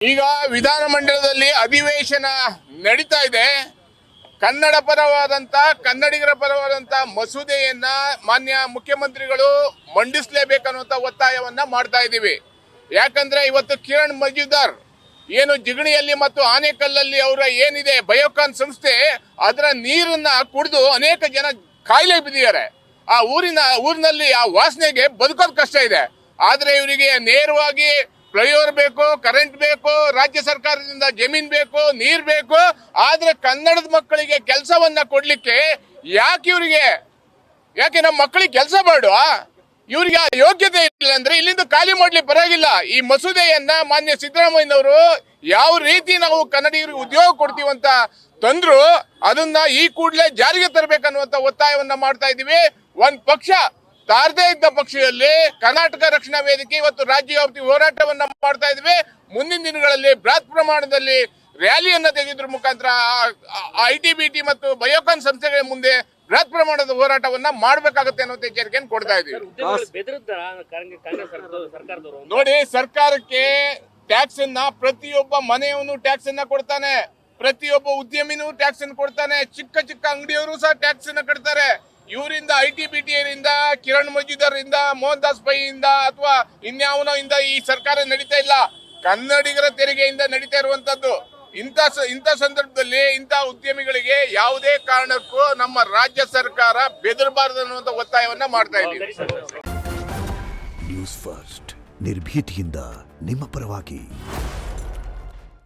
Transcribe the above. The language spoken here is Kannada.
ಈಗ ವಿಧಾನಮಂಡಲದಲ್ಲಿ ಅಧಿವೇಶನ ನಡೀತಾ ಇದೆ. ಕನ್ನಡಿಗರ ಪರವಾದಂತ ಮಸೂದೆಯನ್ನ ಮಾನ್ಯ ಮುಖ್ಯಮಂತ್ರಿಗಳು ಮಂಡಿಸಲೇಬೇಕನ್ನುವಂತ ಒತ್ತಾಯವನ್ನ ಮಾಡ್ತಾ ಇದ್ದೀವಿ. ಯಾಕಂದ್ರೆ ಇವತ್ತು ಕಿರಣ್ ಮಜುಮ್ದಾರ್ ಏನು ಜಿಗಣಿಯಲ್ಲಿ ಮತ್ತು ಆನೇಕಲ್ಲಲ್ಲಿ ಅವರ ಏನಿದೆ ಬಯೋಕಾನ್ ಸಂಸ್ಥೆ, ಅದರ ನೀರನ್ನ ಕುಡಿದು ಅನೇಕ ಜನ ಕಾಯಿಲೆ ಬಿದ್ದಿದ್ದಾರೆ. ಆ ಊರಿನಲ್ಲಿ ಆ ವಾಸನೆಗೆ ಬದುಕೋದು ಕಷ್ಟ ಇದೆ. ಆದ್ರೆ ಇವರಿಗೆ ನೇರವಾಗಿ ಫ್ಲೈಓವರ್ ಬೇಕು, ಕರೆಂಟ್ ಬೇಕು, ರಾಜ್ಯ ಸರ್ಕಾರದಿಂದ ಜಮೀನ್ ಬೇಕು, ನೀರ್ ಬೇಕು. ಆದ್ರೆ ಕನ್ನಡದ ಮಕ್ಕಳಿಗೆ ಕೆಲಸವನ್ನ ಕೊಡ್ಲಿಕ್ಕೆ ಯಾಕೆ ನಮ್ಮ ಮಕ್ಕಳಿಗೆ ಕೆಲಸ ಮಾಡುವ ಇವ್ರಿಗೆ ಯೋಗ್ಯತೆ ಇಲ್ಲ ಅಂದ್ರೆ ಇಲ್ಲಿಂದ ಖಾಲಿ ಮಾಡ್ಲಿ ಪರವಾಗಿಲ್ಲ. ಈ ಮಸೂದೆಯನ್ನ ಮಾನ್ಯ ಸಿದ್ದರಾಮಯ್ಯನವರು ಯಾವ ರೀತಿ ನಾವು ಕನ್ನಡಿಗರಿಗೆ ಉದ್ಯೋಗ ಕೊಡ್ತೀವಿ ಅಂತ ತಂದ್ರು, ಅದನ್ನ ಈ ಕೂಡಲೇ ಜಾರಿಗೆ ತರಬೇಕನ್ನುವಂತ ಒತ್ತಾಯವನ್ನ ಮಾಡ್ತಾ ಇದೀವಿ. ಒಂದ್ ಪಕ್ಷ ತಾರದೇ ಇದ್ದ ಪಕ್ಷದಲ್ಲಿ ಕರ್ನಾಟಕ ರಕ್ಷಣಾ ವೇದಿಕೆ ಇವತ್ತು ರಾಜ್ಯವ್ಯಾಪಿ ಹೋರಾಟವನ್ನ ಮಾಡ್ತಾ ಇದ್ವಿ. ಮುಂದಿನ ದಿನಗಳಲ್ಲಿ ಬೃಹತ್ ಪ್ರಮಾಣದಲ್ಲಿ ರ್ಯಾಲಿಯನ್ನ ತೆಗೆದ್ರ ಮುಖಾಂತರ ITBT ಮತ್ತು ಬಯೋಕಾನ್ ಸಂಸ್ಥೆಗಳ ಮುಂದೆ ಬೃಹತ್ ಪ್ರಮಾಣದ ಹೋರಾಟವನ್ನ ಮಾಡಬೇಕಾಗುತ್ತೆ ಅನ್ನೋ ಎಚ್ಚರಿಕೆಯನ್ನು ಕೊಡ್ತಾ ಇದೀವಿ. ನೋಡಿ, ಸರ್ಕಾರಕ್ಕೆ ಟ್ಯಾಕ್ಸ್ ಅನ್ನ ಪ್ರತಿಯೊಬ್ಬ ಮನೆಯವನು ಟ್ಯಾಕ್ಸ್ ಅನ್ನ ಕೊಡ್ತಾನೆ, ಪ್ರತಿಯೊಬ್ಬ ಉದ್ಯಮಿನೂ ಟ್ಯಾಕ್ಸ್ ಅನ್ನು ಕೊಡ್ತಾನೆ, ಚಿಕ್ಕ ಚಿಕ್ಕ ಅಂಗಡಿಯವರು ಸಹ ಟ್ಯಾಕ್ಸ್ ಅನ್ನ ಕಟ್ತಾರೆ. ಇವರಿಂದ ITBT ರಿಂದ, ಕಿರಣ್ ಮಜುಮ್ದಾರ್ ಇಂದ, ಮೋಹನ್ ದಾಸ್ ಪೈ ಇಂದ ಅಥವಾ ಇನ್ಯಾವನೋ ಇಂದ ಈ ಸರ್ಕಾರ ನಡೀತಾ ಇಲ್ಲ, ಕನ್ನಡಿಗರ ತೆರಿಗೆಯಿಂದ ನಡೀತಾ ಇರುವಂತದ್ದು. ಇಂಥ ಸಂದರ್ಭದಲ್ಲಿ ಇಂಥ ಉದ್ಯಮಿಗಳಿಗೆ ಯಾವುದೇ ಕಾರಣಕ್ಕೂ ನಮ್ಮ ರಾಜ್ಯ ಸರ್ಕಾರ ಬೆದರಬಾರದು ಅನ್ನುವಂತ ಒತ್ತಾಯವನ್ನ ಮಾಡ್ತಾ ಇದ್ದೀವಿ. ನ್ಯೂಸ್ ಫಸ್ಟ್, ನಿರ್ಭೀತಿಯಿಂದ ನಿಮ್ಮ ಪರವಾಗಿ.